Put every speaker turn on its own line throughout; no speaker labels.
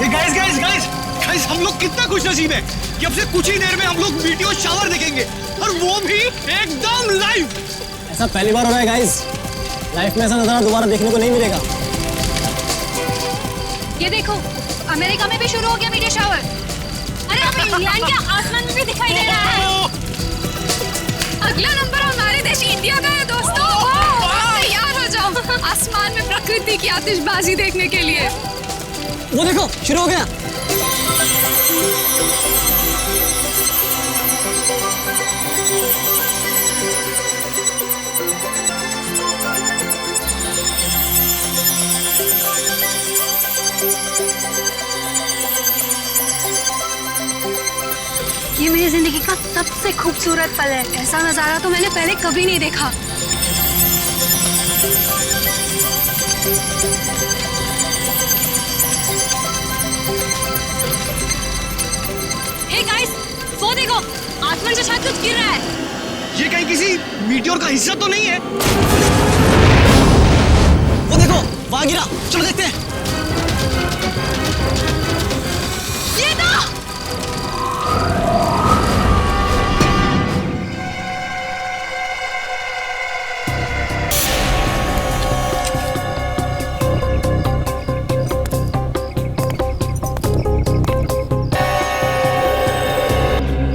Guys guys guys guys, हम लोग कितना खुशनसीब है कि अब से कुछ ही देर में हम लोग वीडियो शावर देखेंगे, और वो भी एकदम लाइव।
ऐसा पहली बार हो रहा है गाइस, लाइफ में ऐसा नजारा दोबारा देखने को नहीं मिलेगा।
ये देखो, अमेरिका में भी शुरू हो गया मीडिया शावर। अरे अब इंग्लैंड के आसमान में भी दिखाई दे रहा है। अगला नंबर हमारे देश इंडिया का है दोस्तों। तैयार हो जाओ आसमान में प्रकृति की आतिशबाजी देखने के लिए।
वो देखो, शुरू हो गया।
ये मेरी जिंदगी का सबसे खूबसूरत पल है। ऐसा नजारा तो मैंने पहले कभी नहीं देखा। हे गाइस, वो देखो, आसमान से शायद कुछ गिर रहा है।
ये कहीं किसी मीटियोर का हिस्सा तो नहीं है?
वो देखो, वहां गिरा, चलो देखते हैं।
ये था।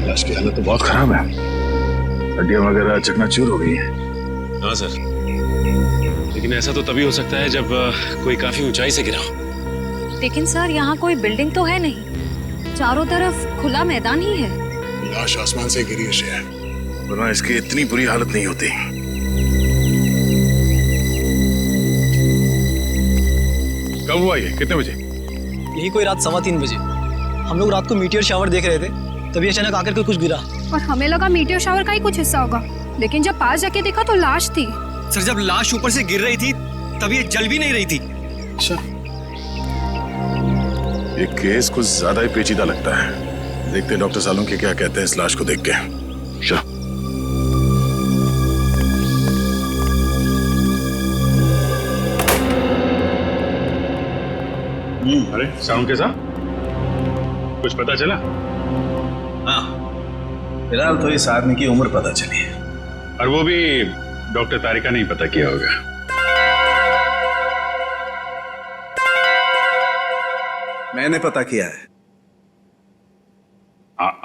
लाश की हालत तो बहुत खराब है, हड्डियां वगैरह चकनाचूर हो गई हैं।
हाँ सर, लेकिन ऐसा तो तभी हो सकता है जब कोई काफी ऊंचाई से गिरा हो।
लेकिन सर, यहाँ कोई बिल्डिंग तो है नहीं, चारों तरफ खुला मैदान ही है।
लाश आसमान से गिरी है, वरना इसकी इतनी बुरी हालत नहीं होती। कब हुआ ये, कितने बजे?
यही कोई रात 3:15 बजे। हम लोग रात को मीटियर शावर देख रहे थे, तभी अचानक आकर के कुछ गिरा।
और हमें लगा मीटियर शावर का ही कुछ हिस्सा होगा, लेकिन जब पास जाके देखा तो लाश थी।
सर, जब लाश ऊपर से गिर रही थी तब ये जल भी नहीं रही थी।
अच्छा, ये केस कुछ ज्यादा ही पेचीदा लगता है। देखते डॉक्टर सालुंके क्या कहते हैं इस लाश को देख के। चलो।
अरे सालुंके साहब, कुछ पता चला?
हाँ, फिलहाल तो इस आदमी की उम्र पता चली है,
और वो भी डॉक्टर तारिका ने ही पता किया होगा।
मैंने पता किया है।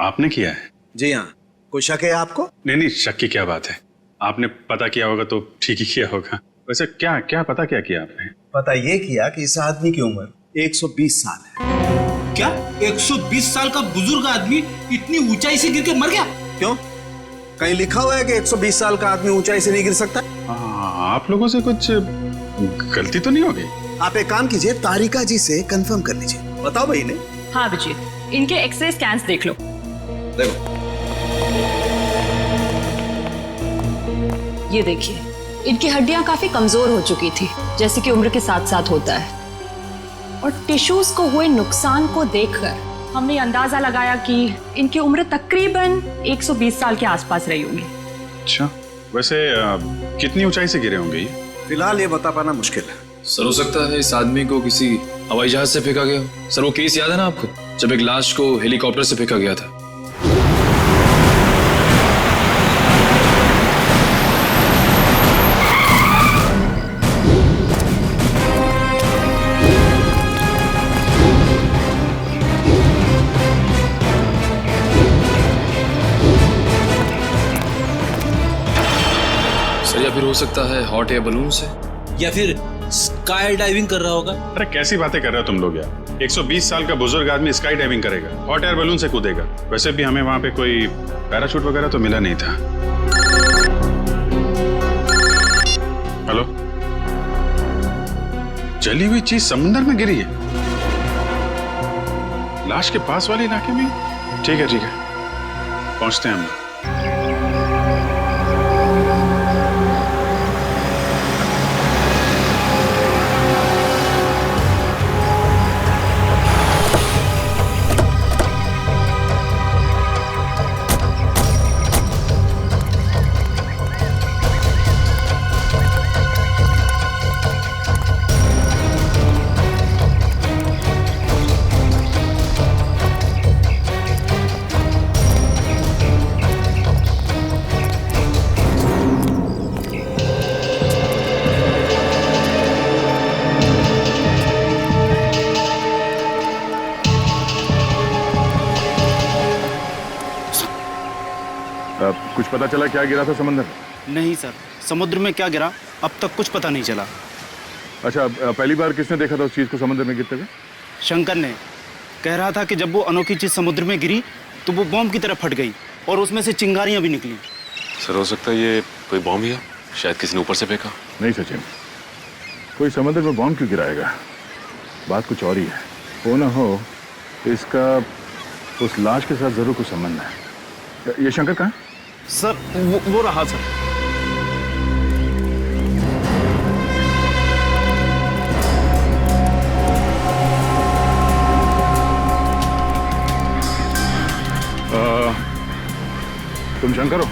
आपने किया है?
जी हाँ। कोई शक है आपको?
नहीं, शक की क्या बात है, आपने पता किया होगा तो ठीक ही किया होगा। वैसे क्या क्या पता क्या किया आपने?
पता ये किया कि इस आदमी की उम्र 120 साल है।
क्या 120 साल का बुजुर्ग आदमी इतनी ऊंचाई से गिर के मर गया?
क्यों? कहीं लिखा हुआ है कि 120 साल का आदमी ऊंचाई से नहीं गिर सकता?
आप लोगों से कुछ गलती तो नहीं हो गई?
आप एक काम कीजिए, तारिका जी से कंफर्म कर लीजिए। बताओ भाई ने।
हाँ अभिजीत, इनके एक्सरे स्कैन्स देख लो।
देखो,
ये देखिए, इनकी हड्डियां काफी कमजोर हो चुकी थी, जैसे कि उम्र के साथ साथ होता है। और टिश्यूज को हुए नुकसान को देखकर हमने अंदाजा लगाया कि इनकी उम्र तकरीबन 120 साल के आसपास रही होगी।
अच्छा, वैसे कितनी ऊंचाई से गिरे होंगे ये?
फिलहाल ये बता पाना मुश्किल है।
सर, हो सकता है इस आदमी को किसी हवाई जहाज से फेंका गया हो। सर, वो केस याद है ना आपको, जब एक लाश को हेलीकॉप्टर से फेंका गया था? सर, या फिर हो सकता है हॉट एयर बलून से,
या फिर स्काई डाइविंग कर रहा होगा।
अरे कैसी बातें कर रहे हो तुम लोग यार, 120 साल का बुजुर्ग आदमी स्काई डाइविंग करेगा, हॉट एयर बलून से कूदेगा? वैसे भी हमें वहां पे कोई पैराशूट वगैरह तो मिला नहीं था। हेलो, जली हुई चीज समुद्र में गिरी है, लाश के पास वाले इलाके में? ठीक है, पहुंचते हैं हम।
पता चला क्या गिरा था समंदर में?
नहीं सर, समुद्र में क्या गिरा अब तक कुछ पता नहीं चला।
अच्छा, पहली बार किसने देखा था उस चीज को समुद्र में गिरते हुए?
शंकर ने कह रहा था कि जब वो अनोखी चीज समुद्र में गिरी तो वो बॉम्ब की तरह फट गई और उसमें से चिंगारियां भी निकली।
सर हो सकता है ये कोई बॉम्ब ही है, शायद किसी ने ऊपर से फेंका।
नहीं सचिन, कोई समुद्र में बॉम्ब क्यों गिराएगा? बात कुछ और ही है। वो ना हो इसका उस लाश के साथ जरूर कुछ संबंध है। ये शंकर कहाँ है?
सर वो रहा सर।
तुम शंकर हो?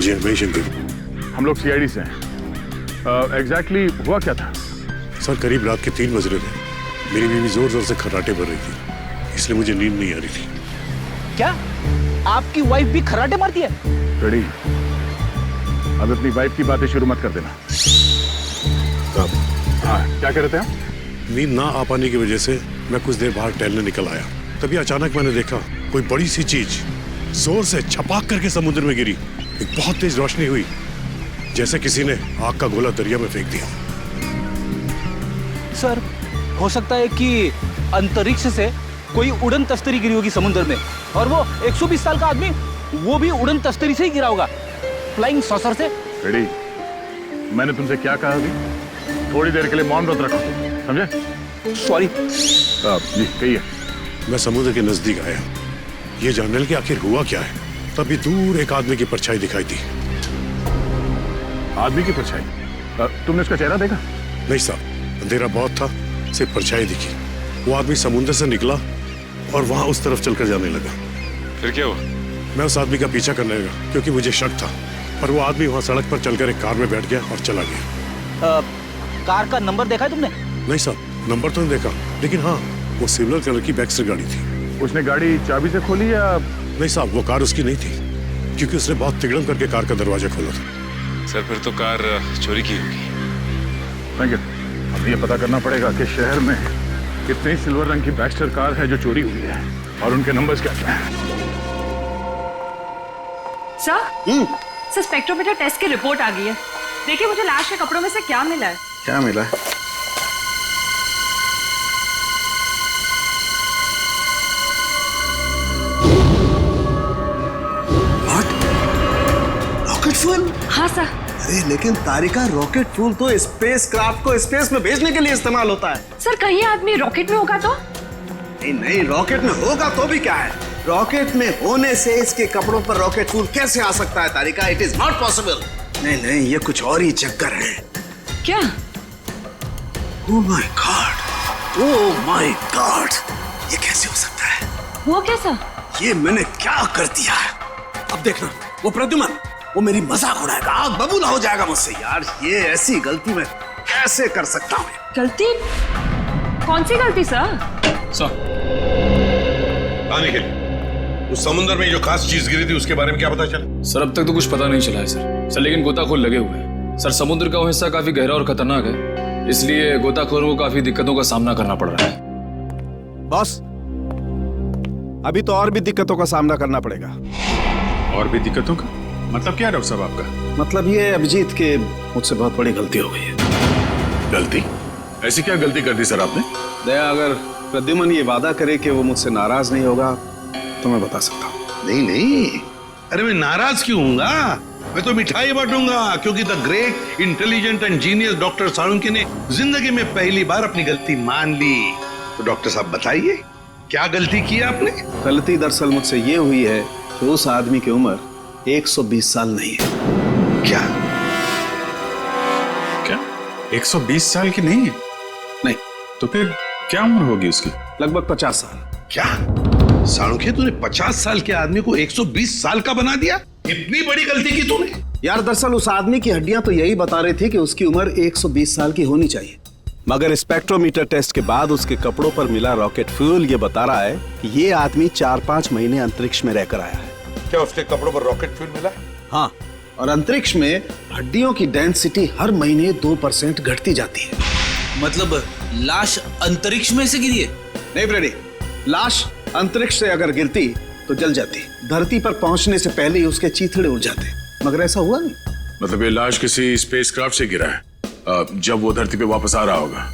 जी मैं शंकर। हम लोग सीआईडी से हैं। एग्जैक्टली हुआ क्या था?
सर करीब रात के 3 बज रहे थे। मेरी बीवी जोर जोर से खर्राटे भर रही थी, इसलिए मुझे नींद नहीं आ रही थी।
क्या आपकी वाइफ भी खर्राटे मारती है?
रेडी, अब अपनी वाइफ की बातें शुरू मत कर देना। हाँ, क्या कह रहे थे आप?
नींद ना आ पाने की वजह से मैं कुछ देर बाहर टहलने निकल आया। तभी अचानक मैंने देखा कोई बड़ी सी चीज जोर से छपाक करके समुद्र में गिरी। एक बहुत तेज रोशनी हुई, जैसे किसी ने आग का गोला दरिया में फेंक दिया।
सर हो सकता है कि अंतरिक्ष से कोई उड़न तस्तरी गिरी होगी समुद्र में, और वो 120 साल का आदमी वो भी उड़न तस्तरी से ही गिरा होगा, फ्लाइंग सॉसर से।
रेडी, मैंने तुमसे क्या कहा अभी? थोड़ी देर के लिए मौन व्रत रखो, समझे?
सॉरी।
जी कहिए।
मैं समुद्र के नजदीक आया, ये जानने कि आखिर हुआ क्या है। तभी दूर एक आदमी की परछाई दिखाई दी।
आदमी की परछाई? तुमने उसका चेहरा देखा?
नहीं साहब, अंधेरा बहुत था, सिर्फ परछाई दिखी। वो आदमी समुद्र से निकला और वहां उस तरफ चलकर जाने लगा।
फिर क्या हुआ?
मैं उस आदमी का पीछा करने लगा क्योंकि मुझे शक था, पर वो आदमी वहां सड़क पर चलकर एक कार में बैठ गया और चला गया।
कार का नंबर देखा है तुमने?
नहीं साहब, नंबर तो नहीं देखा, लेकिन हाँ वो सिल्वर कलर की बैक्स्टर गाड़ी थी।
उसने गाड़ी चाबी से खोली या?
नहीं साहब, वो कार उसकी नहीं थी, क्योंकि उसने बहुत तिगड़म करके कार का दरवाजा खोला था।
सर फिर तो कार चोरी की होगी।
Thank you. अब ये पता करना पड़ेगा कि शहर में कितनी सिल्वर रंग की बैक्स्टर कार है जो चोरी हुई है और उनके नंबर्स क्या क्या हैं।
सर स्पेक्ट्रोमीटर टेस्ट की रिपोर्ट आ गई है। देखिए मुझे लाश के कपड़ों में से क्या मिला है।
क्या मिला है? Rocket fuel?
हाँ सर।
अरे लेकिन तारिका, रॉकेट फ्यूल तो स्पेस क्राफ्ट को स्पेस में भेजने के लिए इस्तेमाल होता है।
सर कहीं आदमी रॉकेट में होगा तो?
नहीं, रॉकेट में होगा तो भी क्या है, रॉकेट में होने से इसके कपड़ों पर रॉकेट फ्यूल कैसे आ सकता है Tarika? It is not possible. नहीं, ये कुछ और ही चक्कर है।
क्या?
ओह माय गॉड, ये कैसे हो सकता है?
वो कैसा?
ये मैंने क्या कर दिया? अब देखना, वो प्रद्युमन वो मेरी मजाक उड़ाएगा, आग बबूला हो जाएगा मुझसे। यार ये ऐसी गलती मैं कैसे कर सकता हूँ?
गलती? कौन सी गलती सर?
आने के लिए उस समुद्र में जो खास चीज गिरी थी उसके बारे में क्या पता चला?
सर अब तक तो कुछ पता नहीं चला है सर लेकिन गोताखोर लगे हुए हैं। सर समुद्र का वो हिस्सा काफी गहरा और खतरनाक है, इसलिए गोताखोरों को काफी दिक्कतों का सामना करना पड़ रहा है।
बॉस, अभी तो और भी दिक्कतों का सामना करना पड़ेगा।
और भी दिक्कतों का मतलब क्या है डॉक्टर साहब आपका?
मतलब ये अभिजीत के मुझसे बहुत बड़ी गलती हो गई है।
गलती? ऐसी क्या गलती कर दी सर आपने?
दया, अगर प्रद्युमन ये वादा करे कि वो मुझसे नाराज नहीं होगा तो मैं बता सकता हूँ।
नहीं, अरे मैं नाराज क्यों हूँगा? मैं तो मिठाई बांटूंगा, क्योंकि the great intelligent and genius doctor Salunkhe ने जिंदगी में पहली बार अपनी गलती मान ली। तो डॉक्टर साहब बताइए, क्या गलती की आपने?
गलती दरअसल मुझसे ये हुई है कि उस आदमी की उम्र 120 साल नहीं है।
क्या 120 साल की नहीं है?
नहीं।
तो फिर क्या उम्र होगी उसकी?
लगभग 50 साल।
क्या साळुंखे, तूने 50 साल के आदमी को 120 साल का बना दिया? इतनी बड़ी गलती की तूने?
यार दरअसल उस आदमी की हड्डियां तो यही बता रही थी कि उसकी उम्र 120 साल की होनी चाहिए, मगर स्पेक्ट्रोमीटर टेस्ट के बाद उसके कपड़ों पर मिला रॉकेट फ्यूल ये बता रहा है कि ये आदमी 4-5 महीने अंतरिक्ष में रहकर आया है।
क्या उसके कपड़ों पर रॉकेट फ्यूल मिला?
हाँ, और अंतरिक्ष में हड्डियों की डेंसिटी हर महीने 2% घटती जाती है।
मतलब लाश अंतरिक्ष में से गिरी है?
नहीं ब्रेडी, लाश अंतरिक्ष से अगर गिरती तो जल जाती। धरती पर पहुंचने से पहले ही उसके चीथड़े उड़ जाते, मगर ऐसा हुआ नहीं।
मतलब ये लाश किसी स्पेसक्राफ्ट से गिरा है जब वो धरती पे वापस आ रहा होगा।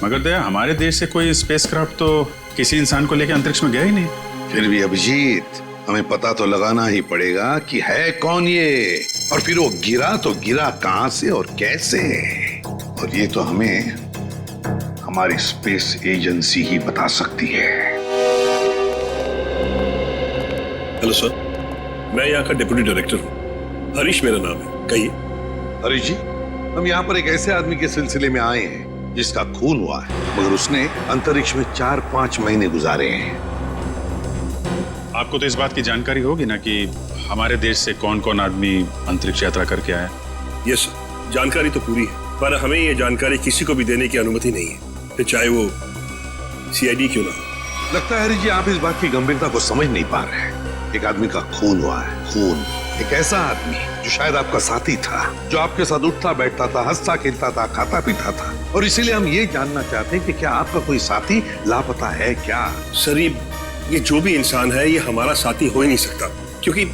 मगर दया, हमारे देश से कोई स्पेसक्राफ्ट तो किसी इंसान को लेकर अंतरिक्ष में गया ही नहीं।
फिर भी अभिजीत, हमें पता तो लगाना ही पड़ेगा कि है कौन ये, और फिर वो गिरा तो गिरा कहां से और कैसे, और ये तो हमें हमारी स्पेस एजेंसी ही बता सकती है।
हेलो सर, मैं यहाँ का डिप्टी डायरेक्टर हूँ, हरीश मेरा नाम है। कहिए।
हरीश जी, हम यहाँ पर एक ऐसे आदमी के सिलसिले में आए हैं जिसका खून हुआ है, मगर उसने अंतरिक्ष में 4-5 महीने गुजारे हैं।
आपको तो इस बात की जानकारी होगी ना कि हमारे देश से कौन कौन आदमी अंतरिक्ष यात्रा करके आया।
यस सर, जानकारी तो पूरी है, पर हमें ये जानकारी किसी को भी देने की अनुमति नहीं है, फिर चाहे वो CID क्यों ना।
लगता है हरीश जी, आप इस बात की गंभीरता को समझ नहीं पा रहे हैं। एक आदमी का खून हुआ है, खून। एक ऐसा आदमी जो शायद आपका साथी था, जो आपके साथ उठता बैठता था, हंसता खेलता था, खाता पीता था, और इसीलिए हम ये जानना चाहते हैं कि क्या आपका कोई साथी लापता है क्या?
सर, ये जो भी इंसान है ये हमारा साथी हो ही नहीं सकता, क्योंकि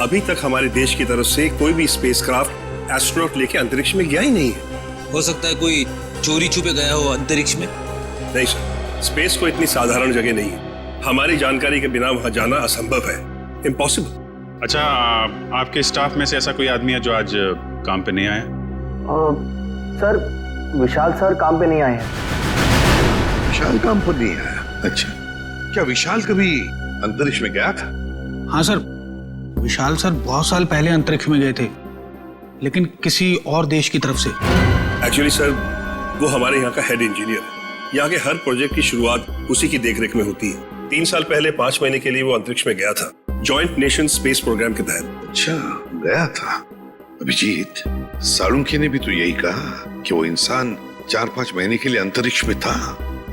अभी तक हमारे देश की तरफ से कोई भी स्पेसक्राफ्ट एस्ट्रोनॉट लेके अंतरिक्ष में गया ही नहीं है।
हो सकता है कोई चोरी छुपे गया हो अंतरिक्ष में।
नहीं सर, स्पेस को इतनी साधारण जगह नहीं है, हमारी जानकारी के बिना वहां जाना असंभव है, इम्पॉसिबल।
अच्छा, आपके स्टाफ में से ऐसा कोई आदमी है जो आज काम पे नहीं आया?
सर, विशाल सर काम पे नहीं आए हैं।
विशाल काम पर नहीं आया? अच्छा, क्या विशाल कभी अंतरिक्ष में गया था?
हाँ सर, विशाल सर बहुत साल पहले अंतरिक्ष में गए थे, लेकिन किसी और देश की तरफ से।
एक्चुअली सर, वो हमारे यहाँ का हेड इंजीनियर है। यहाँ के हर प्रोजेक्ट की शुरुआत उसी की देखरेख में होती है। 3 साल पहले 5 महीने के लिए वो अंतरिक्ष में गया था, जॉइंट नेशन स्पेस प्रोग्राम के तहत।
अच्छा, गया था। अभिजीत, सालुंखे ने भी तो यही कहा कि वो इंसान 4-5 महीने के लिए अंतरिक्ष में था।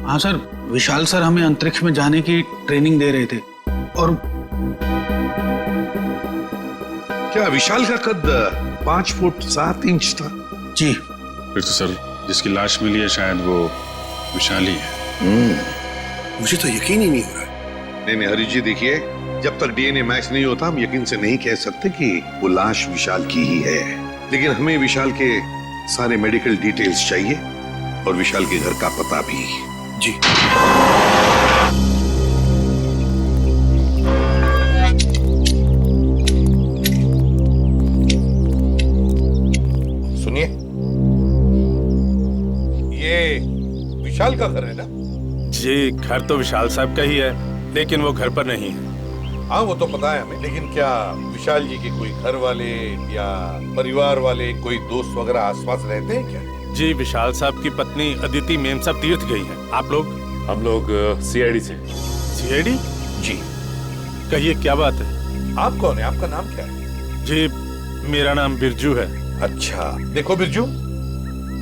हाँ सर, विशाल सर हमें अंतरिक्ष में जाने की ट्रेनिंग दे रहे थे। और
क्या विशाल का कद 5 फुट 7 इंच था?
जी।
फिर तो सर, जिसकी लाश मिली है शायद वो विशाल ही है।
मुझे तो यकीन ही नहीं हो रहा।
नहीं हरीश जी, देखिए, जब तक DNA मैच नहीं होता हम यकीन से नहीं कह सकते कि वो लाश विशाल की ही है, लेकिन हमें विशाल के सारे मेडिकल डिटेल्स चाहिए और विशाल के घर का पता भी।
जी।
सुनिए, ये विशाल का घर है ना?
जी, घर तो विशाल साहब का ही है, लेकिन वो घर पर नहीं है।
हाँ, वो तो पता है हमें, लेकिन क्या विशाल जी के कोई घर वाले या परिवार वाले, कोई दोस्त वगैरह आसपास रहते हैं क्या?
जी, विशाल साहब की पत्नी अदिति मेम साहब तीर्थ गई हैं। आप लोग?
हम लोग CID से।
CID?
जी।
कहिए, क्या बात है?
आप कौन है? आपका नाम क्या है?
जी, मेरा नाम बिरजू है।
अच्छा, देखो बिरजू,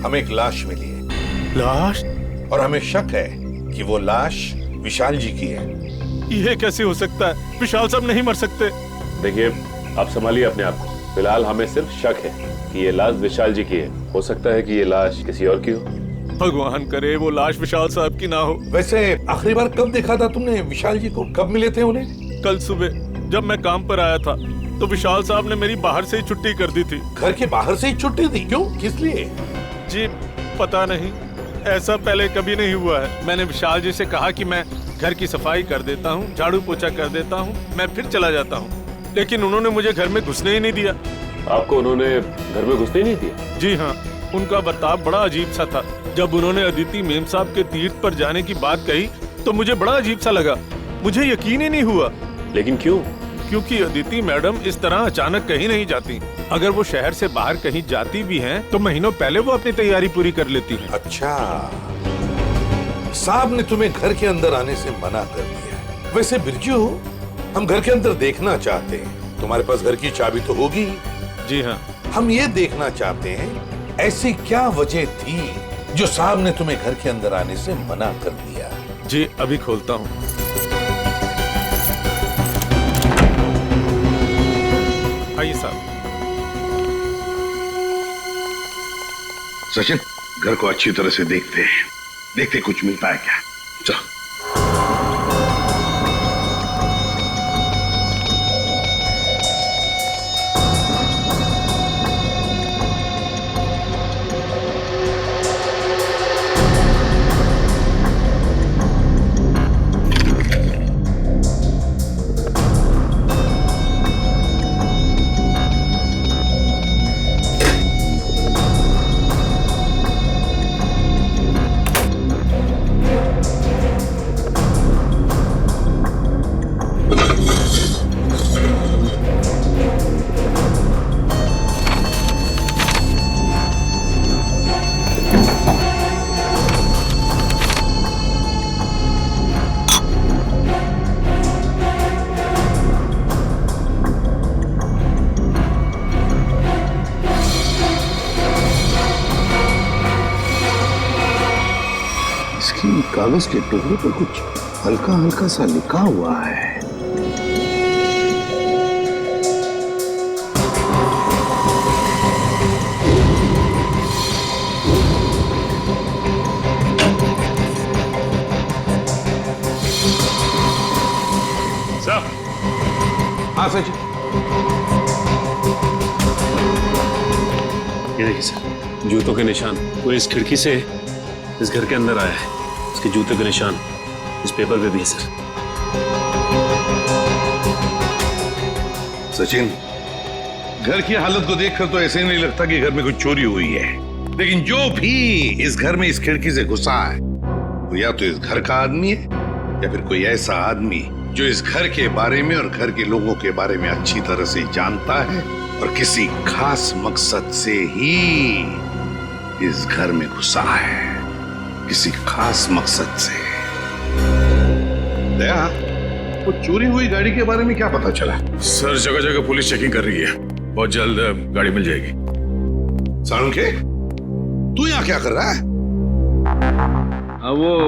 हमें एक लाश मिली है।
लाश?
और हमें शक है कि वो लाश विशाल जी की है।
ये कैसे हो सकता है? विशाल साहब नहीं मर सकते।
देखिए, आप संभालिए अपने आप को। फिलहाल हमें सिर्फ शक है कि ये लाश विशाल जी की है। हो सकता है कि ये लाश किसी और की हो।
भगवान करे वो लाश विशाल साहब की ना हो।
वैसे आखिरी बार कब देखा था तुमने विशाल जी को? कब मिले थे उन्हें?
कल सुबह जब मैं काम पर आया था तो विशाल साहब ने मेरी बाहर से ही छुट्टी कर दी थी।
घर के बाहर से ही छुट्टी दी? क्यों, किस लिए?
जी पता नहीं, ऐसा पहले कभी नहीं हुआ है। मैंने विशाल जी से कहा कि मैं घर की सफाई कर देता हूँ, झाड़ू पोछा कर देता हूँ, मैं फिर चला जाता हूँ, लेकिन उन्होंने मुझे घर में घुसने ही नहीं दिया।
आपको उन्होंने घर में घुसने नहीं दिया?
जी हाँ, उनका बर्ताव बड़ा अजीब सा था। जब उन्होंने अदिति मेम साहब के तीर्थ पर जाने की बात कही तो मुझे बड़ा अजीब सा लगा, मुझे यकीन ही नहीं हुआ।
लेकिन क्यों?
क्योंकि अदिति मैडम इस तरह अचानक कहीं नहीं जाती। अगर वो शहर से बाहर कहीं जाती भी हैं तो महीनों पहले वो अपनी तैयारी पूरी कर लेती हैं।
अच्छा, साहब ने तुम्हें घर के अंदर आने से मना कर दिया। वैसे बिरजू, हम घर के अंदर देखना चाहते हैं। तुम्हारे पास घर की चाबी तो होगी?
जी हाँ।
हम ये देखना चाहते हैं ऐसी क्या वजह थी जो साहब ने तुम्हें घर के अंदर आने से मना कर दिया।
जी अभी खोलता हूँ। आइए साहब।
सचिन, घर को अच्छी तरह से देखते हैं, देखते कुछ मिलता है क्या। चलो। किसी कागज के टुकड़े पर कुछ हल्का हल्का सा लिखा हुआ है।
सर।
हाँ सचिन।
ये देखिए सर, जूतों के निशान वो इस खिड़की से इस घर के अंदर आया है। इसके जूतों के निशान इस पेपर पे भी है सर।
सचिन, घर की हालत को देखकर तो ऐसे नहीं लगता कि घर में कुछ चोरी हुई है, लेकिन जो भी इस घर में इस खिड़की से घुसा है वो या तो इस घर का आदमी है या फिर कोई ऐसा आदमी जो इस घर के बारे में और घर के लोगों के बारे में अच्छी तरह से जानता है और किसी खास मकसद से ही इस घर में घुसा है, किसी खास मकसद से। दया, वो चोरी हुई गाड़ी के बारे में क्या पता चला?
सर, जगह जगह पुलिस चेकिंग कर रही है, बहुत जल्द गाड़ी मिल जाएगी।
साळुंखे, तू यहाँ क्या कर रहा है?
वो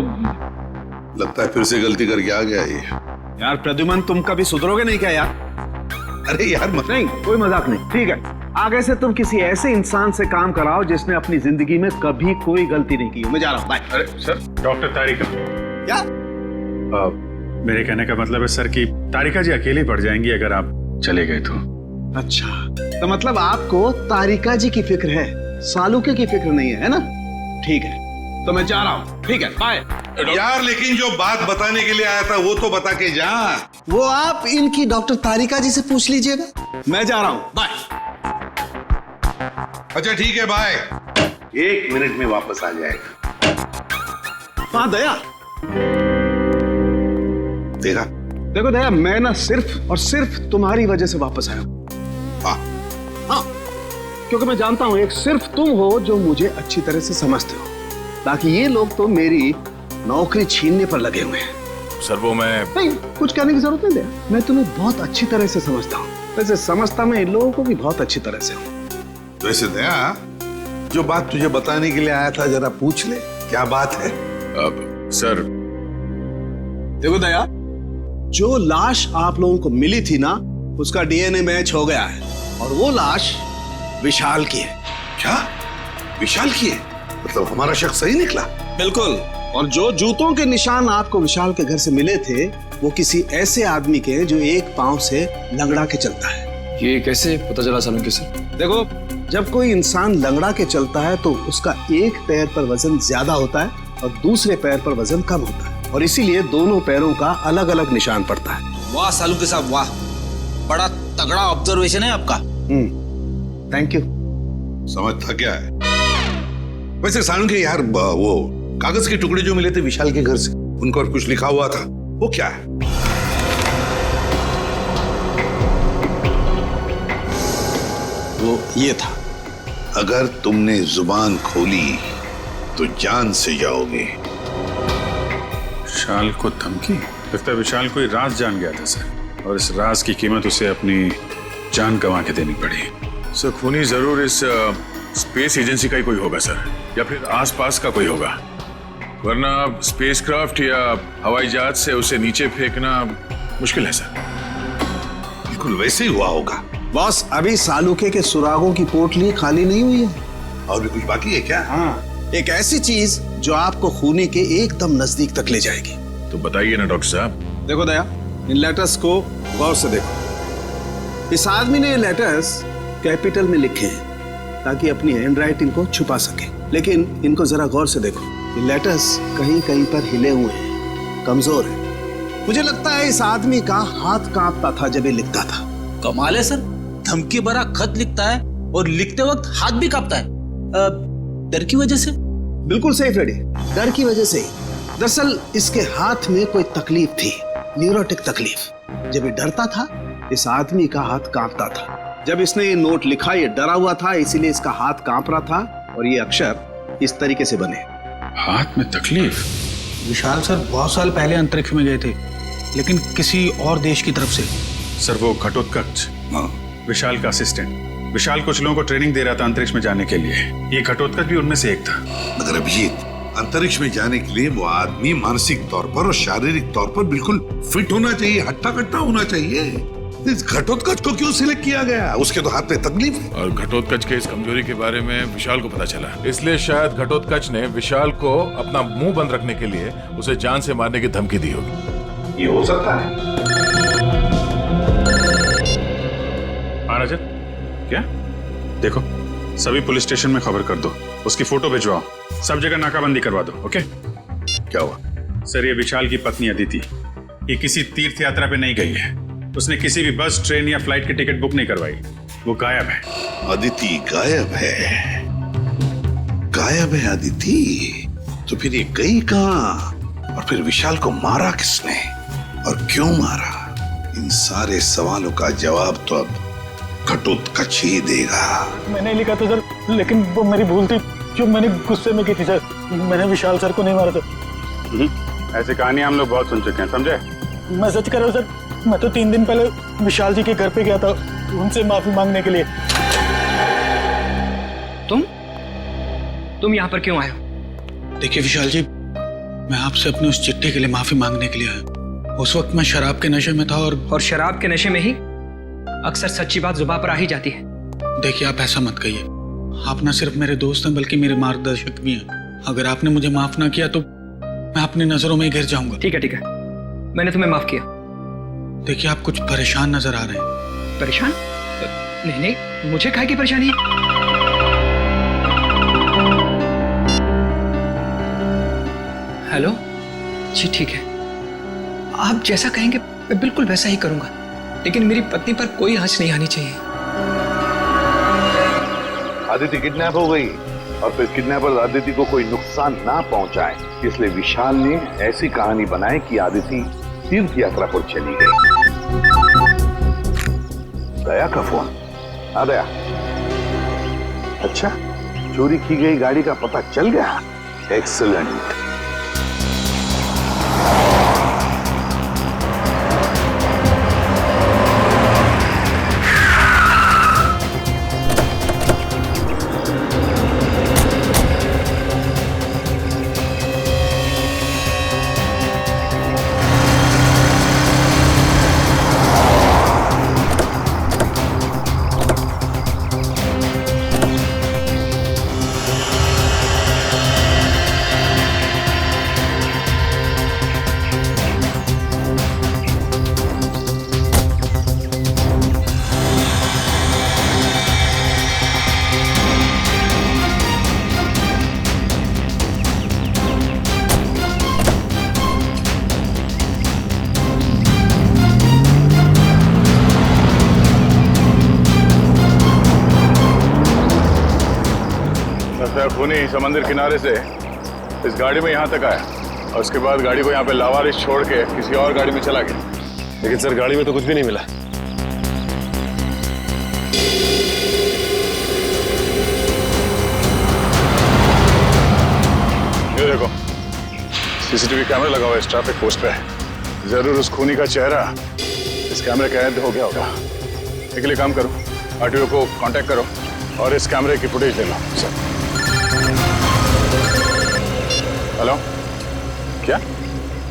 लगता है फिर से गलती करके आ गया ये।
यार प्रद्युमन, तुम कभी सुधरोगे नहीं क्या यार?
अरे यार
नहीं, कोई मजाक नहीं। ठीक है, आगे से तुम किसी ऐसे इंसान से काम कराओ जिसने अपनी जिंदगी में कभी कोई गलती नहीं की। मैं जा रहा हूँ, बाय।
अरे सर, डॉक्टर तारिका।
क्या?
मेरे कहने का मतलब है सर कि तारिका जी अकेली पड़ जाएंगी अगर आप चले गए तो।
अच्छा, तो मतलब आपको तारिका जी की फिक्र है, सालुके की फिक्र नहीं है ना? ठीक है, तो मैं जा रहा हूँ। ठीक है, बाय।
यार लेकिन जो बात बताने के लिए आया था वो तो बता के जा।
वो आप इनकी डॉक्टर तारिका जी से पूछ लीजिएगा। मैं जा रहा हूँ, बाय।
अच्छा ठीक है, बाय। 1 मिनट में वापस आ जाएगा।
हाँ दया,
देखा?
देखो दया, मैं ना सिर्फ और सिर्फ तुम्हारी वजह से वापस आया।
हाँ
हाँ, क्योंकि मैं जानता हूं एक सिर्फ तुम हो जो मुझे अच्छी तरह से समझते हो, बाकी ये लोग तो मेरी नौकरी छीनने पर लगे हुए हैं।
सर, वो मैं
नहीं, कुछ कहने की जरूरत नहीं दया, मैं तुम्हें बहुत अच्छी तरह से समझता हूँ। वैसे समझता मैं इन लोगों को भी बहुत अच्छी तरह से हूँ।
तो ऐसे दया, जो बात तुझे बताने के लिए आया था जरा पूछ ले, क्या बात है?
अब सर,
देखो दया, जो लाश आप लोगों को मिली थी ना, उसका डीएनए मैच हो गया है और वो लाश विशाल की है।
क्या? विशाल की है? मतलब हमारा शक सही निकला?
बिल्कुल। और जो जूतों के निशान आपको विशाल के घर से मिले थे वो किसी ऐसे आदमी के जो एक पांव से लंगड़ा के चलता है।
ये कैसे पता चला सालुंखे सर?
देखो, जब कोई इंसान लंगड़ा के चलता है तो उसका एक पैर पर वजन ज्यादा होता है और दूसरे पैर पर वजन कम होता है, और इसीलिए दोनों पैरों का अलग अलग निशान पड़ता है।
वाह सालुंखे साहब, वाह, बड़ा तगड़ा ऑब्जर्वेशन है आपका।
Thank you.
समझता क्या है? वैसे साळुंखे यार, वो कागज के टुकड़े जो मिले थे विशाल के घर से, उन पर कुछ लिखा हुआ था, वो क्या है?
वो ये था,
अगर तुमने जुबान खोली तो जान से जाओगे।
विशाल को धमकी? लगता है विशाल कोई राज जान गया था सर, और इस राज की कीमत उसे अपनी जान गंवा के देनी पड़ी।
सर, खूनी जरूर इस स्पेस एजेंसी का ही कोई होगा सर, या फिर आसपास का कोई होगा, वरना स्पेसक्राफ्ट या हवाई जहाज से उसे नीचे फेंकना मुश्किल है सर।
बिल्कुल वैसे ही हुआ होगा।
बॉस, अभी सालुके के सुरागों की पोटली खाली नहीं हुई है।
और भी कुछ बाकी है क्या?
हाँ, एक ऐसी चीज जो आपको खूनी के एकदम नजदीक तक ले जाएगी।
तो बताइए ना डॉक्टर साहब।
देखो दया, इन लेटर्स को गौर से देखो। इस आदमी ने ये लेटर्स कैपिटल में लिखे हैं ताकि अपनी हैंडराइटिंग को छुपा सके, लेकिन इनको जरा गौर से देखो। ये लेटर्स कहीं कहीं पर हिले हुए हैं, कमजोर है। मुझे लगता है इस आदमी का हाथ कांपता था जब ये लिखता था।
कमाल है सर, धमकी भरा खत लिखता है और लिखते वक्त हाथ भी कांपता है। डर की वजह से?
बिल्कुल सही फ्रेडी, डर की वजह से ही। दरअसल इसके हाथ में कोई तकलीफ थी, न्यूरोटिक तकलीफ। जब ये डरता था, इस आदमी का हाथ कांपता था। जब इसने ये नोट लिखा, ये डरा हुआ था, इसीलिए इसका हाथ कांप रहा था और ये अक्षर इस तरीके से बने।
हाथ में तकलीफ?
विशाल सर बहुत साल पहले अंतरिक्ष में गए थे, लेकिन किसी और देश की तरफ से।
सर, वो घटोत्कच, विशाल का असिस्टेंट। विशाल कुछ लोगों को ट्रेनिंग दे रहा था अंतरिक्ष में जाने के लिए। ये घटोत्कच भी उनमें से एक था।
मगर अभिजीत, अंतरिक्ष में जाने के लिए वो आदमी मानसिक तौर पर और शारीरिक तौर पर बिल्कुल फिट होना चाहिए, हट्टा कट्टा होना चाहिए। इस घटोत्कच को क्यों सिलेक्ट किया गया? उसके तो हाथ में तकलीफ है।
और घटोत्कच के इस कमजोरी के बारे में विशाल को पता चला, इसलिए शायद घटोत्कच ने विशाल को अपना मुंह बंद रखने के लिए उसे जान से मारने की धमकी दी होगी।
ये हो सकता है।
हाँ रजत, क्या? देखो, सभी पुलिस स्टेशन में खबर कर दो, उसकी फोटो भिजवाओ, सब जगह नाकाबंदी करवा दो। ओके?
क्या हुआ?
सर, ये विशाल की पत्नी अदिति, ये किसी तीर्थ यात्रा पे नहीं गई है। उसने किसी भी बस, ट्रेन या फ्लाइट की टिकट बुक नहीं करवाई। वो गायब है।
अदिति गायब है? गायब है अदिति? तो फिर ये गई कहाँ? और फिर विशाल को मारा किसने और क्यों मारा? इन सारे सवालों का जवाब तो अब घटोत्कच ही देगा।
मैंने लिखा था सर, लेकिन वो मेरी भूल थी जो मैंने गुस्से में की थी सर। मैंने विशाल सर को नहीं मारा था।
ऐसी कहानी हम लोग बहुत सुन चुके हैं, समझे?
मैं सच कह रहा हूँ सर, मैं तो 3 दिन पहले विशाल जी के घर पे गया था उनसे माफी मांगने के लिए।
तुम यहाँ पर क्यों आए हो?
देखिए विशाल जी, मैं आपसे अपनी उस चिट्ठी के लिए माफी मांगने के लिए आया। उस वक्त मैं शराब के नशे में था और
शराब के नशे में ही अक्सर सच्ची बात जुबान पर आ ही जाती है।
देखिए आप ऐसा मत कहिए, आप न सिर्फ मेरे दोस्त हैं बल्कि मेरे मार्गदर्शक भी हैं। अगर आपने मुझे माफ ना किया तो मैं अपनी नजरों में ही गिर जाऊंगा।
ठीक है, मैंने तुम्हें माफ किया।
देखिए आप कुछ परेशान नजर आ रहे हैं।
परेशान? नहीं, मुझे काहे की परेशानी है? हेलो जी, ठीक है, आप जैसा कहेंगे मैं बिल्कुल वैसा ही करूंगा, लेकिन मेरी पत्नी पर कोई आंच नहीं आनी चाहिए।
आदिति किडनैप हो गई और फिर किडनैपर आदिति को कोई नुकसान ना पहुंचाए, इसलिए विशाल ने ऐसी कहानी बनाई कि आदिति तीर्थ यात्रा पर चली गई। दया का फोन आ गया। अच्छा, चोरी की गई गाड़ी का पता चल गया। एक्सीलेंट।
खूनी समंदर किनारे से इस गाड़ी में यहाँ तक आया और उसके बाद गाड़ी को यहाँ पे लावारिस छोड़ के किसी और गाड़ी में चला गया। लेकिन सर, गाड़ी में तो कुछ भी नहीं मिला। ये देखो, सीसीटीवी कैमरा लगा हुआ है इस ट्रैफिक पोस्ट पे। जरूर उस खूनी का चेहरा इस कैमरे कैद हो गया होगा। एक लिए काम करो, आरटीओ को कांटेक्ट करो और इस कैमरे की फुटेज ले लो। सर, हेलो, क्या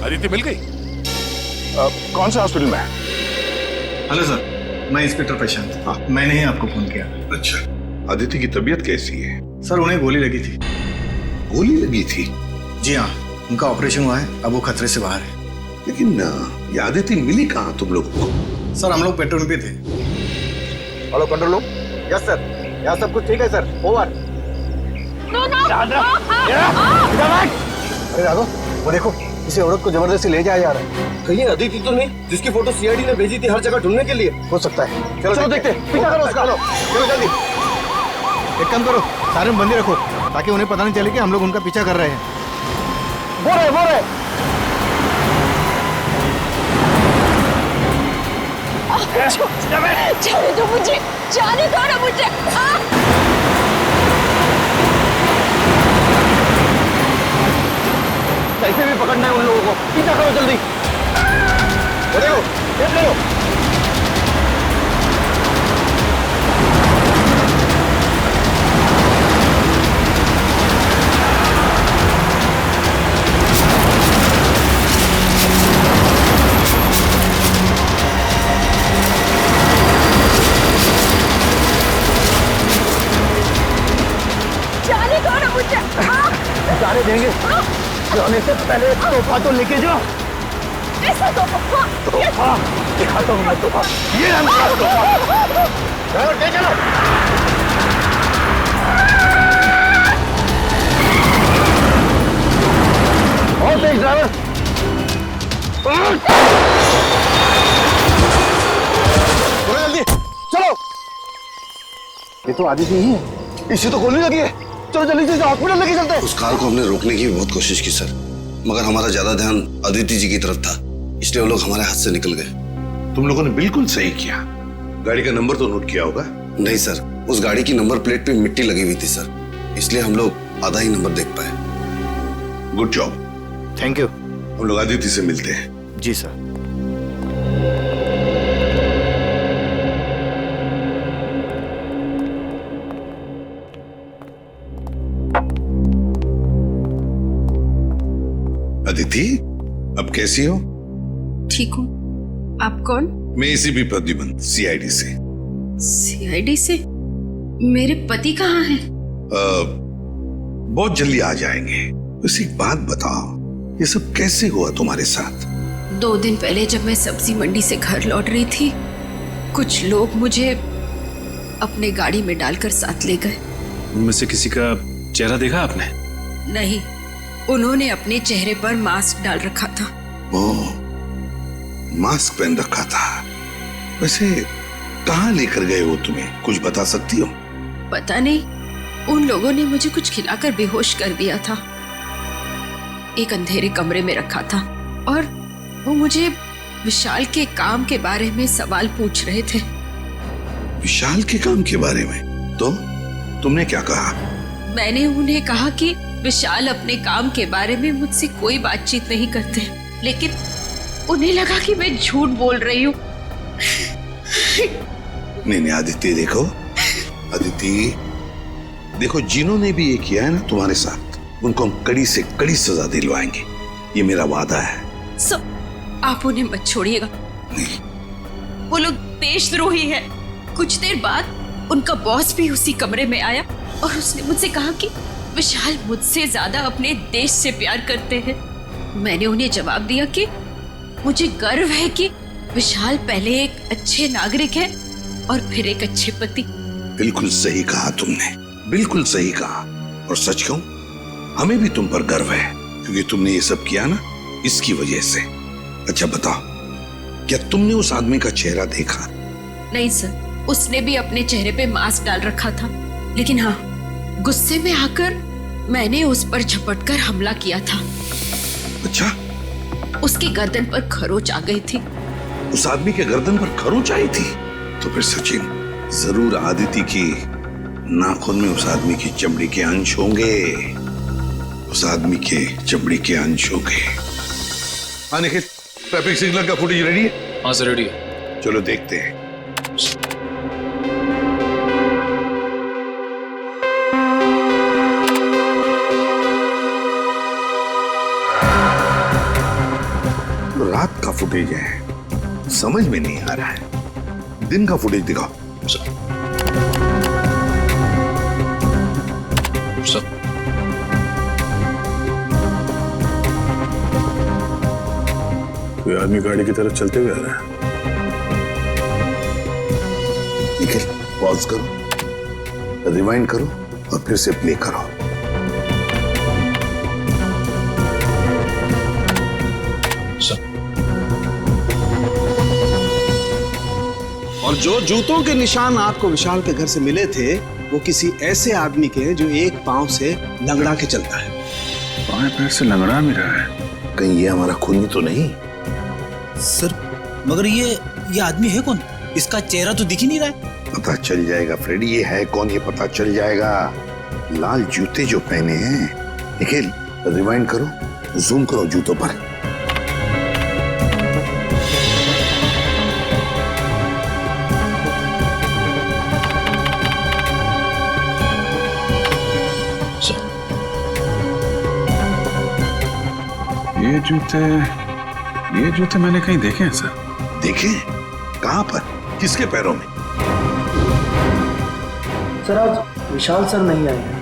अदिति मिल गई? कौन सा हॉस्पिटल में?
हेलो सर, मैं इंस्पेक्टर प्रशांत। हाँ, मैंने ही आपको फोन किया।
अच्छा, अदिति की तबीयत कैसी है?
सर, उन्हें गोली लगी थी।
गोली लगी थी?
जी हाँ, उनका ऑपरेशन हुआ है, अब वो खतरे से बाहर है।
लेकिन ये अदिति मिली कहाँ तुम लोग को?
सर, हम लोग पेट्रोल पे थे।
Hello control room. Yes sir, यहाँ सब कुछ ठीक है सर। ओवर।
अरे राघव, वो देखो, इसे औरत को जबरदस्ती ले जाया जा रहा है। कहीं अदिति तो नहीं जिसकी फोटो सीआईडी ने भेजी थी हर जगह ढूंढने के लिए? हो सकता है। चलो देखते हैं। पीछा करो उसका। चलो जल्दी।
एक काम करो, सारे बंदी रखो ताकि उन्हें पता नहीं चले कि हम लोग उनका पीछा कर रहे हैं।
वो रहे।
जाने दो मुझे, जाने दो ना मुझे।
कैसे भी पकड़ना है उन लोगों को। पीछा करो जल्दी। देखो, देख लो। जाने देंगे जाने से पहले तोहफा तो लेके जाओ।
ऐसा
तोहफा दिखाता हूँ मैं तोहफा। ये है मेरा तोहफा। ड्राइवर ले चलो। और तेज ड्राइवर। जल्दी चलो। ये तो आदिति ही है, इसे तो गोली लगी है। चलो जल्दी से हॉस्पिटल लेके चलते हैं।
उस कार को हमने रोकने की बहुत कोशिश की सर, मगर हमारा ज्यादा ध्यान अदिति जी की तरफ था, इसलिए वो लोग हमारे हाथ से निकल गए।
तुम लोगों ने बिल्कुल सही किया। गाड़ी का नंबर तो नोट किया होगा?
नहीं सर, उस गाड़ी की नंबर प्लेट पे मिट्टी लगी हुई थी सर, इसलिए हम लोग आधा ही नंबर देख पाए।
Good job.
Thank you.
हम लोग आदिति से मिलते हैं।
जी सर।
अदिति, अब कैसी हो?
ठीक हूँ। आप कौन?
मैं एसीपी प्रद्युमन, सीआईडी से।
सीआईडी से? मेरे पति कहाँ हैं?
बहुत जल्दी आ जाएंगे। बस एक बात बताओ, ये सब कैसे हुआ तुम्हारे साथ?
2 दिन पहले जब मैं सब्जी मंडी से घर लौट रही थी, कुछ लोग मुझे अपने गाड़ी में डालकर साथ ले गए।
उनमें से किसी का चेहरा देखा आपने?
नहीं, उन्होंने अपने चेहरे पर मास्क डाल रखा था।
ओह, मास्क पहन रखा था। वैसे कहाँ लेकर गए वो तुम्हें, कुछ बता सकती हो?
पता नहीं, उन लोगों ने मुझे कुछ खिलाकर बेहोश कर दिया था। एक अंधेरे कमरे में रखा था और वो मुझे विशाल के काम के बारे में सवाल पूछ रहे थे।
विशाल के काम के बारे में? तो तुमने क्या कहा?
मैंने उन्हें कहा कि विशाल अपने काम के बारे में मुझसे कोई बातचीत नहीं करते, लेकिन उन्हें लगा कि मैं झूठ बोल रही हूँ।
नहीं आदित्य, देखो जिन्होंने भी ये किया है ना तुम्हारे साथ, उनको हम कड़ी से कड़ी सजा दिलवाएंगे, ये मेरा वादा है।
आप उन्हें मत छोड़िएगा। वो लोग देशद्रोही है। कुछ देर बाद उनका बॉस भी उसी कमरे में आया और उसने मुझसे कहा कि विशाल मुझसे ज्यादा अपने देश से प्यार करते हैं। मैंने उन्हें जवाब दिया कि मुझे गर्व है कि विशाल पहले एक अच्छे नागरिक है और फिर एक अच्छे पति।
बिल्कुल सही कहा तुमने, बिल्कुल सही कहा। और सच कहूं, हमें भी तुम पर गर्व है, क्योंकि तुमने ये सब किया ना इसकी वजह से। अच्छा बताओ, क्या तुमने उस आदमी का चेहरा देखा?
नहीं सर, उसने भी अपने चेहरे पे मास्क डाल रखा था, लेकिन हाँ, गुस्से में आकर मैंने उस पर झपटकर हमला किया था।
अच्छा?
उसकी गर्दन पर खरोच आ गई थी।
उस आदमी के गर्दन पर खरोच आई थी? तो फिर सचिन, जरूर आदिति की नाखून में उस आदमी की चमड़ी के अंश होंगे। उस आदमी के चमड़ी के अंश होंगे। हाँ निखिल, ट्रैफिक सिग्नल का फुटेज रेडी है?
हाँ सर, रेडी है।
चलो देखते हैं। रात का फुटेज है, समझ में नहीं आ रहा है। दिन का फुटेज दिखाओ।
कोई आदमी गाड़ी की तरफ चलते हुए आ रहा है।
निखिल, पॉज करो, रिवाइंड करो और फिर से प्ले करो।
और जो जूतों के निशान आपको विशाल के घर से मिले थे, वो किसी ऐसे आदमी के जो एक पांव से लंगड़ा के चलता है।
बाएं पैर से लंगड़ा भी रहा है।
कहीं ये हमारा खूनी तो नहीं?
सर, मगर ये आदमी है कौन? इसका चेहरा तो दिख ही नहीं रहा है।
पता चल जाएगा फ्रेडी, ये है कौन ये पता चल जाएगा। लाल जूते जो पहने हैं। निखिल, रिवाइंड करो, जूम करो जूतों पर।
ये जूते मैंने कहीं देखे हैं सर।
देखे? कहां पर? किसके पैरों में?
सर, आज विशाल सर नहीं आए हैं।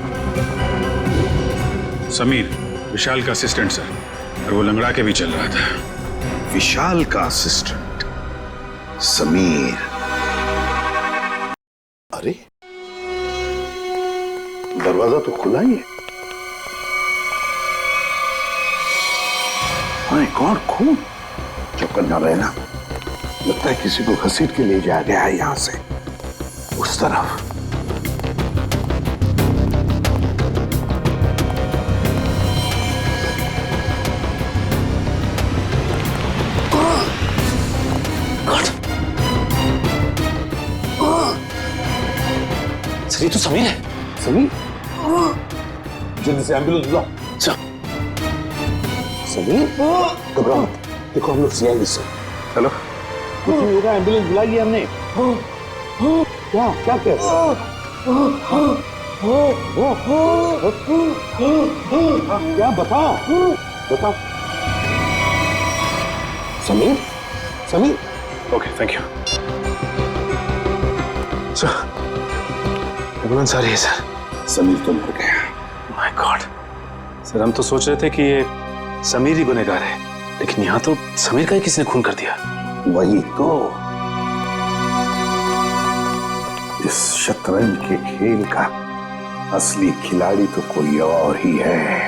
समीर, विशाल का असिस्टेंट सर, और वो लंगड़ा के भी चल रहा था।
विशाल का असिस्टेंट समीर। अरे दरवाजा तो खुला ही है। माय गॉड, खून। चुप करना रहना, लगता है किसी को घसीट के ले जाया गया है यहां से उस तरफ।
सर, ये तो समीर है। समीर, जल्दी से एम्बुलेंस बुला। समीर, घबराओ मत, देखो हम लोग सीआईडी से।
हेलो,
कुछ नहीं होगा, एम्बुलेंस बुलाई है हमने। क्या क्या कह रहे हो? क्या बताओ बताओ। Sameer, Sameer.
Okay, thank you sir. Ambulance आ रही है सर।
समीर तो मर गया।
माय गॉड सर, हम तो सोच रहे थे कि ये समीर ही गुनहगार है, लेकिन यहाँ तो समीर का ही किसी ने खून कर दिया।
वही तो, इस शतरंज के खेल का असली खिलाड़ी तो कोई और ही है,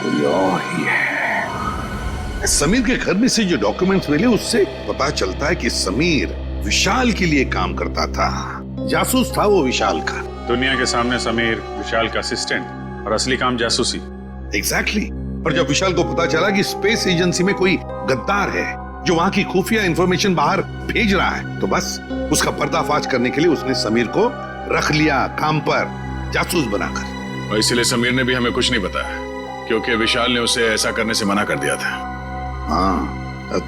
कोई और ही है। समीर के घर में से जो डॉक्यूमेंट्स मिले उससे पता चलता है कि समीर विशाल के लिए काम करता था, जासूस था वो विशाल का।
दुनिया के सामने समीर विशाल का असिस्टेंट और असली काम जासूसी।
एग्जैक्टली। पर जब विशाल को पता चला कि स्पेस एजेंसी में कोई गद्दार है जो वहां की खुफिया इंफॉर्मेशन बाहर भेज रहा है, तो बस उसका पर्दाफाश करने के लिए उसने समीर को रख लिया काम पर, जासूस बनाकर।
और इसीलिए समीर ने भी हमें कुछ नहीं बताया, क्योंकि विशाल ने उसे ऐसा करने से मना कर दिया था।
हाँ,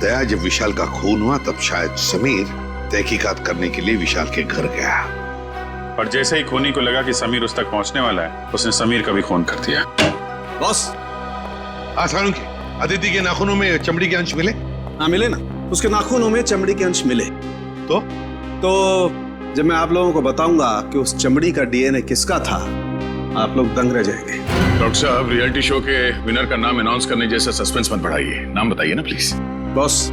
दया जब विशाल का खून हुआ तब शायद समीर तहकीकात करने के लिए विशाल के घर गया।
पर जैसे ही खूनी को लगा कि समीर उस तक पहुंचने वाला है, उसने समीर का भी खून कर दिया।
बॉस,
आसानों के अदिति के नाखूनों में चमड़ी के अंश मिले?
हाँ मिले ना, उसके नाखूनों में चमड़ी के अंश मिले।
तो
जब मैं आप लोगों को बताऊंगा कि उस चमड़ी का डीएनए किसका था, आप लोग दंग रह जाएंगे।
डॉक्टर साहब, रियलिटी शो के विनर का नाम अनाउंस करने जैसा सस्पेंस मत बढ़ाइए, नाम बताइए ना प्लीज।
बॉस,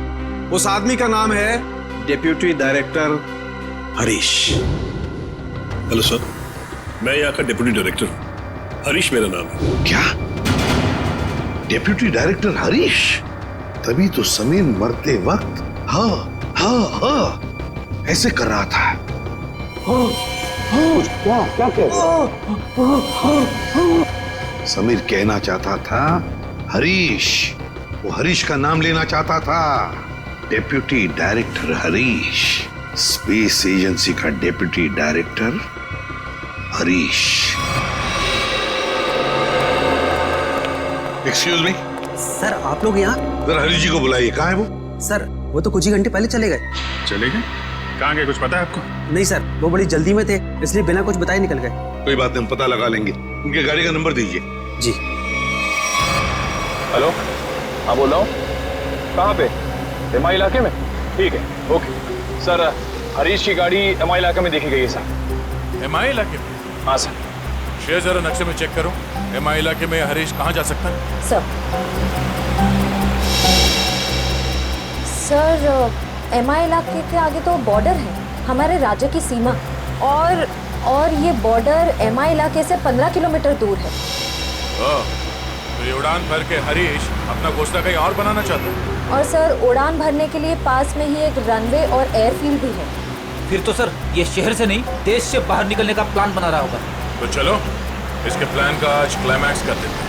उस आदमी का नाम है deputy director Harish.
Hello sir, मैं यहाँ का डिप्टी डायरेक्टर हरीश मेरा नाम है।
क्या डेप्यूटी डायरेक्टर हरीश? तभी तो समीर मरते वक्त हाँ हाँ हाँ ऐसे कर रहा था। क्या क्या कह रहे? समीर कहना चाहता था हरीश, वो हरीश का नाम लेना चाहता था। Deputy director Harish, space agency का deputy director Harish. Excuse me
sir, आप लोग यहाँ?
जरा हरीश जी को बुलाइए। कहाँ है वो?
सर, वो तो कुछ ही घंटे पहले चले गए।
चले गए? कहाँ गए, कुछ पता है आपको?
नहीं सर, वो बड़ी जल्दी में थे, इसलिए बिना कुछ बताए निकल गए।
कोई बात नहीं, हम पता लगा लेंगे। उनके गाड़ी का नंबर दीजिए।
जी।
हेलो, हाँ बोल रहा हूँ। कहाँ पे? एमआई इलाके में? ठीक है, ओके सर। हरीश की गाड़ी एमआई इलाके में देखी गई है सर।
एमआई इलाके में?
हाँ सर।
शेयर जरा नक्शे में चेक करो, एमआई इलाके में हरीश कहाँ जा सकता है?
सर, एमआई इलाके के आगे तो बॉर्डर है, हमारे राज्य की सीमा, और ये बॉर्डर एमआई इलाके से 15 किलोमीटर दूर है।
तो ये उड़ान भर के हरीश अपना घोंसला कहीं और बनाना चाहता है।
और सर, उड़ान भरने के लिए पास में ही एक रनवे और एयरफील्ड भी है।
फिर तो सर ये शहर से नहीं, देश से बाहर निकलने का प्लान बना रहा होगा।
तो चलो इसके प्लान का आज क्लाइमैक्स कर देते हैं।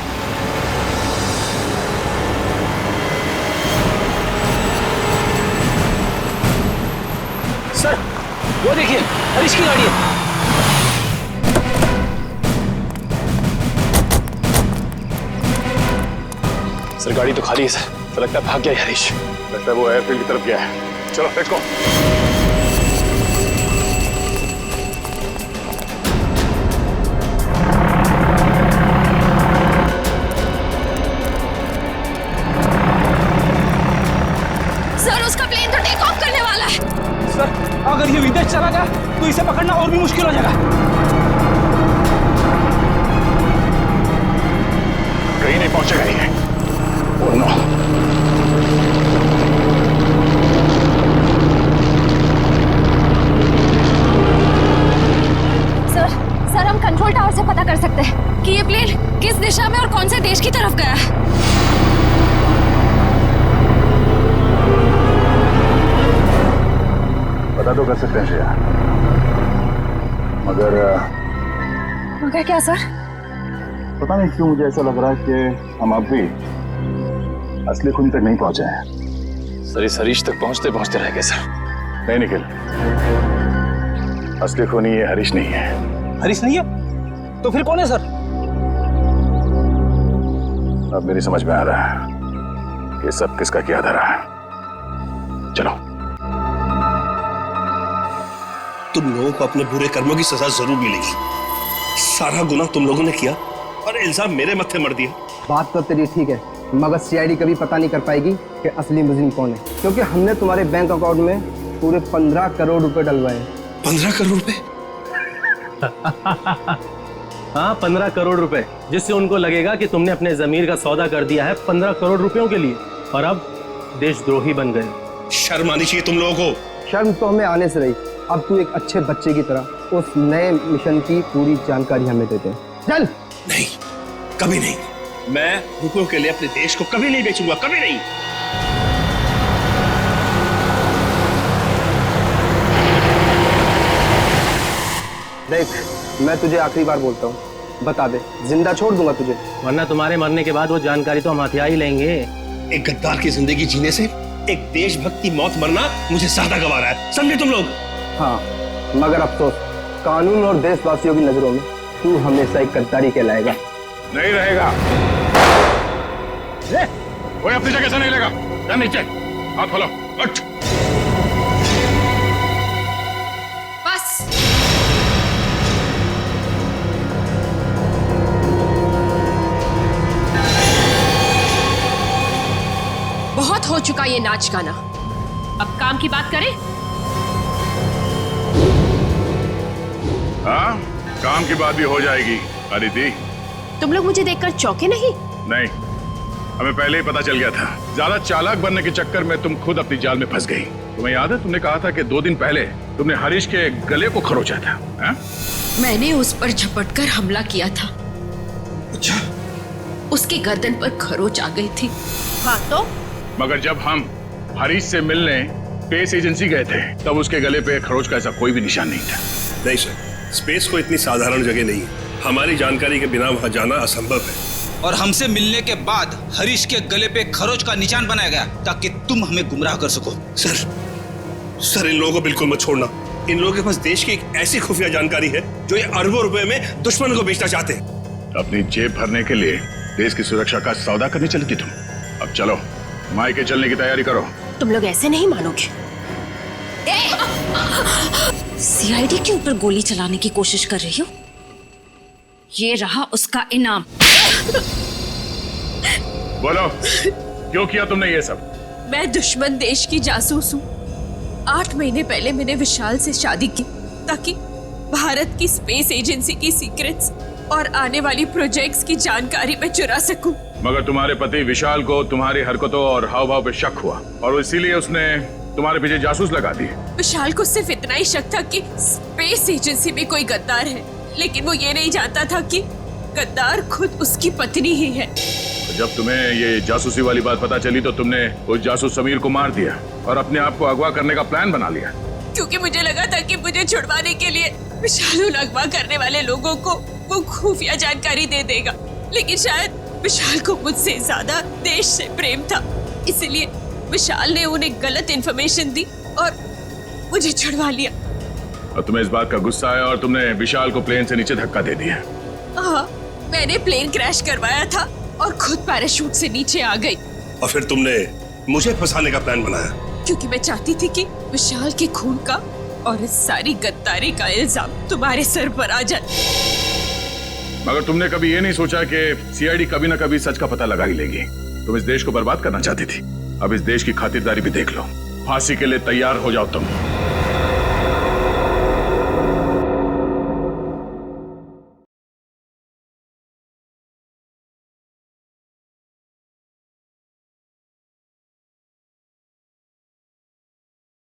सर, वो देखिए, हरीश की गाड़ी है।
सर गाड़ी तो खाली है सर, तो लगता है भाग गया है हरीश। लगता है वो एयरफील्ड की तरफ गया है। चलो लेट्स गो।
सर, उसका प्लेन तो टेक ऑफ करने वाला है।
सर, अगर ये विदेश चला गया तो इसे पकड़ना और भी मुश्किल हो जाएगा।
सकते कि ये प्लेन किस दिशा में और कौन से देश की तरफ गया है।
पता तो कर सकते हैं श्रेया, मगर
क्या सर?
पता नहीं क्यों मुझे ऐसा लग रहा है कि हम अब भी असली खूनी तक नहीं पहुंचे हैं।
सर इस हरीश तक पहुंचते पहुंचते रह गए सर।
नहीं निखिल, असली खूनी ये हरीश नहीं है।
हरीश नहीं है तो फिर कौन है सर?
अब मेरी समझ में आ रहा है कि सब किसका किया धरा है। चलो।
तुम लोगों को अपने बुरे कर्मों की सजा जरूर मिलेगी। सारा गुनाह तुम लोगों ने किया और इल्जाम मेरे मत्थे मर दिया।
बात तो तेरी ठीक है, मगर सीआईडी कभी पता नहीं कर पाएगी कि असली मुजरिम कौन है, क्योंकि हमने तुम्हारे बैंक अकाउंट में पूरे 15 करोड़ रुपए डलवाए।
15 करोड़ रुपए?
हाँ, 15 करोड़ रुपए, जिससे उनको लगेगा कि तुमने अपने जमीर का सौदा कर दिया है 15 करोड़ रुपयों के लिए, और अब देशद्रोही बन गए।
शर्म आनी चाहिए तुम लोगों को।
शर्म तो हमें आने से रही। अब तू एक अच्छे बच्चे की तरह उस नए मिशन की पूरी जानकारी हमें देते। चल।
नहीं, कभी नहीं। मैं रुपयों के लिए अपने देश को कभी नहीं बेचूंगा, कभी नहीं।
देख, मैं तुझे आखिरी बार बोलता हूँ, बता दे, जिंदा छोड़ दूंगा तुझे,
वरना तुम्हारे मरने के बाद वो जानकारी तो हम हथिया ही लेंगे।
एक गद्दार की जिंदगी जीने से एक देशभक्त की मौत मरना मुझे ज्यादा गंवा रहा है, समझे तुम लोग?
हाँ, मगर अफसोस, कानून और देशवासियों की नजरों में तू हमेशा एक गद्दारी कहलाएगा।
नहीं रहेगा। कोई अपनी जगह से नहीं लेगा। या नीचे हाथ खोलो, उठ।
बस। बहुत हो चुका ये नाच गाना, अब काम की बात करें।
हाँ, काम की बात भी हो जाएगी। अदिति,
तुम लोग मुझे देखकर चौंके नहीं?
नहीं, हमें पहले ही पता चल गया था। ज्यादा चालाक बनने के चक्कर में तुम खुद अपनी जाल में फंस गई। तुम्हें याद है, तुमने कहा था कि 2 दिन पहले तुमने हरीश के गले को खरोचा था। हा?
मैंने उस पर झपटकर हमला किया था।
अच्छा?
उसकी गर्दन पर खरोच आ गई थी। हाँ तो?
मगर जब हम हरीश से मिलने स्पेस एजेंसी गए थे, तब उसके गले पे खरोच का ऐसा कोई भी निशान नहीं था।
नहीं सर, स्पेस को इतनी साधारण जगह नहीं है। हमारी जानकारी के बिना वहां जाना असंभव है।
और हमसे मिलने के बाद हरीश के गले पे खरोच का निशान बनाया गया ताकि तुम हमें गुमराह कर सको।
सर इन लोगों को बिल्कुल मत छोड़ना। इन लोगों के पास देश की एक ऐसी खुफिया जानकारी है जो ये अरबों रुपए में दुश्मन को बेचना चाहते हैं।
अपनी जेब भरने के लिए देश की सुरक्षा का सौदा करने चली थी तुम। अब चलो, मायके चलने की तैयारी करो।
तुम लोग ऐसे नहीं मानोगे। सीआईडी के ऊपर गोली चलाने की कोशिश कर रही हो? ये रहा उसका इनाम।
बोलो, क्यों किया तुमने ये सब?
मैं दुश्मन देश की जासूस हूँ। 8 महीने पहले मैंने विशाल से शादी की ताकि भारत की स्पेस एजेंसी की सीक्रेट्स और आने वाली प्रोजेक्ट्स की जानकारी मैं चुरा सकूं।
मगर तुम्हारे पति विशाल को तुम्हारी हरकतों और हाव भाव पे शक हुआ और इसीलिए उसने तुम्हारे पीछे जासूस लगा दिए।
विशाल को सिर्फ इतना ही शक था कि स्पेस एजेंसी में कोई गद्दार है, लेकिन वो ये नहीं जानता था कि गद्दार खुद उसकी पत्नी ही है।
जब तुम्हें ये जासूसी वाली बात पता चली तो तुमने उस जासूस समीर को मार दिया और अपने आप को अगवा करने का प्लान बना लिया।
क्योंकि मुझे लगा था कि मुझे छुड़वाने के लिए विशाल उन अगवा करने वाले लोगों को वो खुफिया जानकारी दे देगा, लेकिन शायद विशाल को मुझसे ज्यादा देश से प्रेम था, इसलिए विशाल ने उन्हें गलत इन्फॉर्मेशन दी और मुझे छुड़वा लिया।
और तुम्हें इस बात का गुस्सा आया और तुमने विशाल को प्लेन से नीचे धक्का दे दिया।
हाँ, मैंने प्लेन क्रैश करवाया था और खुद पैराशूट से नीचे आ गई।
और फिर तुमने मुझे फंसाने का प्लान बनाया?
क्योंकि मैं चाहती थी कि विशाल के खून का और इस सारी गद्दारी का इल्जाम तुम्हारे सर पर आ जाए।
मगर तुमने कभी ये नहीं सोचा कि सीआईडी कभी ना कभी सच का पता लगा ही लेगी। तुम इस देश को बर्बाद करना चाहती थी, अब इस देश की खातिरदारी भी देख लो। फांसी के लिए तैयार हो जाओ तुम।